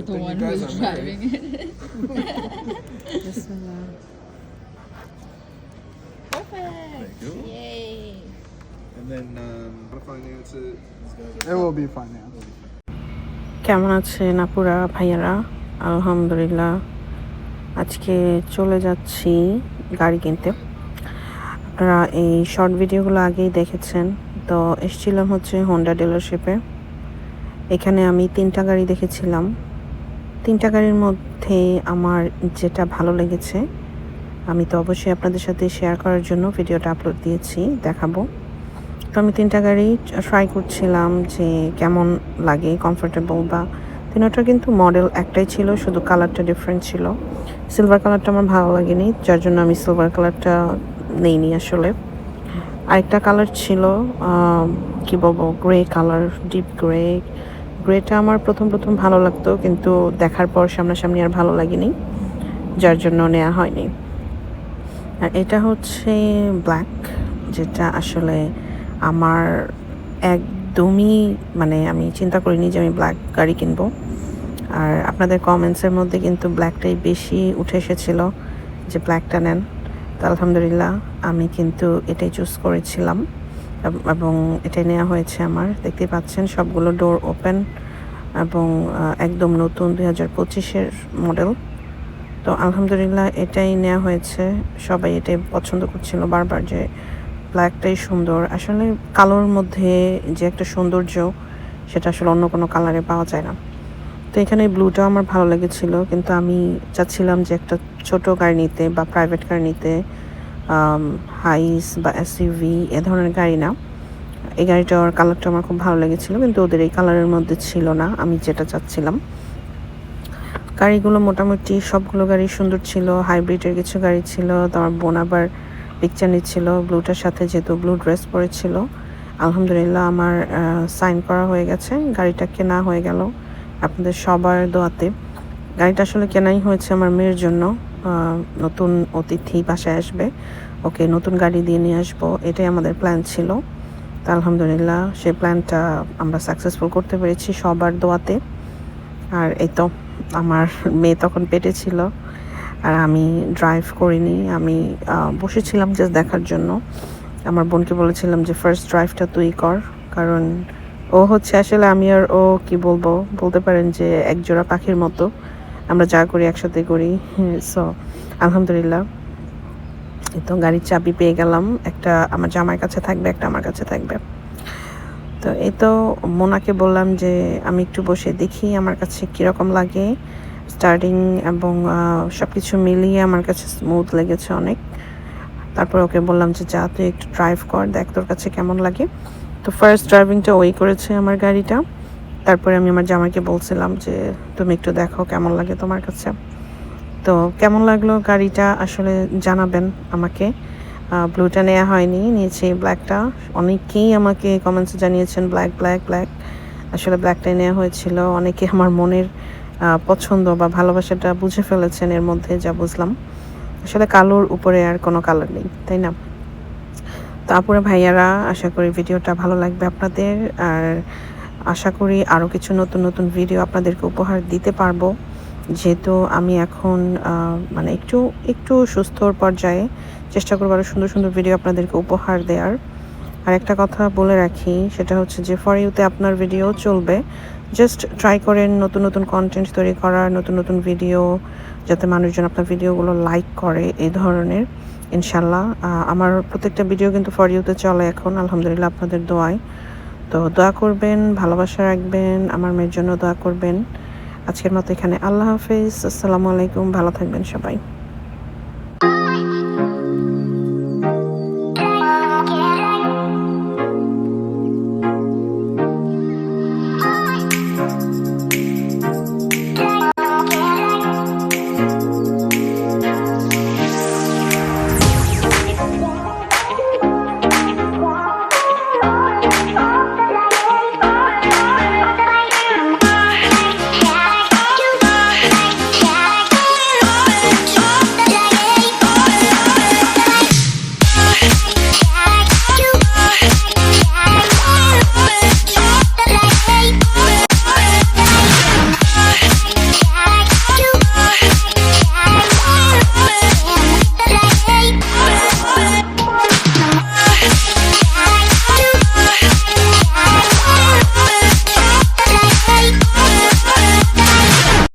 The Then one you guys who's are married. driving it. Bismillah. Perfect. Thank you. Yay. And then finances. It will be fine, yeah. কেমন আছেন আপুরা ভাইয়ারা? আলহামদুলিল্লাহ। আজকে চলে যাচ্ছি গাড়ি কিনতে। আপনারা এই শর্ট ভিডিওগুলো আগেই দেখেছেন। তো এসেছিলাম হচ্ছে হোন্ডা ডিলারশিপে। এখানে আমি 3টা গাড়ি দেখেছিলাম। 3টা গাড়ির মধ্যে আমার যেটা ভালো লেগেছে আমি তো অবশ্যই আপনাদের সাথে শেয়ার করার জন্য ভিডিওটা আপলোড দিয়েছি, দেখাবো। তো আমি 3টা গাড়ি ট্রাই করছিলাম যে কেমন লাগে, কমফোর্টেবল বা তিনটার কিন্তু মডেল একটাই ছিল, শুধু কালারটা ডিফারেন্ট ছিল। সিলভার কালারটা আমার ভালো লাগেনি, যার জন্য আমি সিলভার কালারটা নেইনি আসলে। আরেকটা কালার ছিল কি বলবো, গ্রে কালার, ডিপ গ্রেটা আমার প্রথম ভালো লাগতো, কিন্তু দেখার পর সামনাসামনি আর ভালো লাগেনি, যার জন্য নেওয়া হয়নি। আর এটা হচ্ছে ব্ল্যাক, যেটা আসলে আমার একদমই মানে আমি চিন্তা করিনি যে আমি ব্ল্যাক গাড়ি কিনবো। আর আপনাদের কমেন্টসের মধ্যে কিন্তু ব্ল্যাকটাই বেশি উঠে এসেছিলো যে ব্ল্যাকটা নেন। তো আলহামদুলিল্লাহ আমি কিন্তু এটাই চুজ করেছিলাম এবং এটাই নেওয়া হয়েছে আমার। দেখতে পাচ্ছেন সবগুলো ডোর ওপেন এবং একদম নতুন 2025-এর মডেল। তো আলহামদুলিল্লাহ এটাই নেওয়া হয়েছে। সবাই এটাই পছন্দ করছিল বারবার যে ব্ল্যাকটাই সুন্দর। আসলে কালোর মধ্যে যে একটা সৌন্দর্য, সেটা আসলে অন্য কোনো কালারে পাওয়া যায় না। তো এখানে ব্লুটাও আমার ভালো লেগেছিল, কিন্তু আমি চাচ্ছিলাম যে একটা ছোট গাড়ি নিতে বা প্রাইভেট কার নিতে, হাইস বা এসইউভি এ ধরনের গাড়ি না। এই গাড়িটার কালারটা আমার খুব ভালো লেগেছিল, কিন্তু ওদের এই কালারের মধ্যে ছিল না আমি যেটা চাচ্ছিলাম। গাড়িগুলো মোটামুটি সবগুলো গাড়ি সুন্দর ছিল। হাইব্রিডের কিছু গাড়ি ছিল। তো আমার বোন আবার পিকচার নিচ্ছিল ব্লুটার সাথে, যেহেতু ব্লু ড্রেস পরেছিল। আলহামদুলিল্লাহ আমার সাইন করা হয়ে গেছে, গাড়িটা কেনা হয়ে গেল আপনাদের সবার দোয়াতে। গাড়িটা আসলে কেনাই হয়েছে আমার মেয়ের জন্য। নতুন অতিথি বাসায় আসবে, ওকে নতুন গাড়ি দিয়ে নিয়ে আসবো, এটাই আমাদের প্ল্যান ছিল। তো আলহামদুলিল্লাহ সেই প্ল্যানটা আমরা সাকসেসফুল করতে পেরেছি সবার দোয়াতে। আর এই তো আমার মেয়ে তখন পেটে ছিল, আর আমি ড্রাইভ করিনি, আমি বসেছিলাম জাস্ট দেখার জন্য। আমার বোনকে বলেছিলাম যে ফার্স্ট ড্রাইভটা তুই কর, কারণ ও হচ্ছে আসলে আমি আর ও কি বলবো, বলতে পারেন যে একজোড়া পাখির মতো, আমরা যা করি একসাথে করি। সো আলহামদুলিল্লাহ তো গাড়ির চাবি পেয়ে গেলাম, একটা আমার জামার কাছে থাকবে, একটা আমার কাছে থাকবে। তো এই তো মোনাকে বললাম যে আমি একটু বসে দেখি আমার কাছে কীরকম লাগে। স্টার্টিং এবং সব কিছু মিলিয়ে আমার কাছে স্মুথ লেগেছে অনেক। তারপর ওকে বললাম যে যা তুই একটু ড্রাইভ কর, দেখ তোর কাছে কেমন লাগে। তো ফার্স্ট ড্রাইভিংটা ওই করেছে আমার গাড়িটা। তারপরে আমি আমার জামাইকে বলছিলাম যে তুমি একটু দেখো কেমন লাগে তোমার কাছে। তো কেমন লাগলো গাড়িটা আসলে জানাবেন আমাকে। ব্লুটা নেওয়া হয়নি, নিয়েছি ব্ল্যাকটা। অনেকেই আমাকে কমেন্টসে জানিয়েছেন ব্ল্যাক। আসলে ব্ল্যাকটাই নেওয়া হয়েছিল। অনেকে আমার মনের পছন্দ বা ভালোবাসাটা বুঝে ফেলেছেন এর মধ্যে, যা বুঝলাম। আসলে কালোর উপরে আর কোনো কালার নেই, তাই না? তারপরে ভাইয়ারা, আশা করি ভিডিওটা ভালো লাগবে আপনাদের। আর আশা করি আরও কিছু নতুন ভিডিও আপনাদেরকে উপহার দিতে পারবো, যেহেতু আমি এখন মানে একটু সুস্থর পর্যায়ে। চেষ্টা করবো আরও সুন্দর ভিডিও আপনাদেরকে উপহার দেওয়ার। আর একটা কথা বলে রাখি, সেটা হচ্ছে যে ফর ইউতে আপনার ভিডিও চলবে, জাস্ট ট্রাই করেন নতুন কন্টেন্ট তৈরি করার, নতুন ভিডিও, যাতে মানুষজন আপনার ভিডিওগুলো লাইক করে, এই ধরনের। ইনশাল্লাহ আমার প্রত্যেকটা ভিডিও কিন্তু ফর ইউতে চলে এখন, আলহামদুলিল্লাহ আপনাদের দোয়ায়। তো দোয়া করবেন, ভালোবাসা রাখবেন, আমার মেয়ের জন্য দোয়া করবেন। আজকের মতো এখানে, আল্লাহ হাফেজ, আসসালামু আলাইকুম, ভালো থাকবেন সবাই।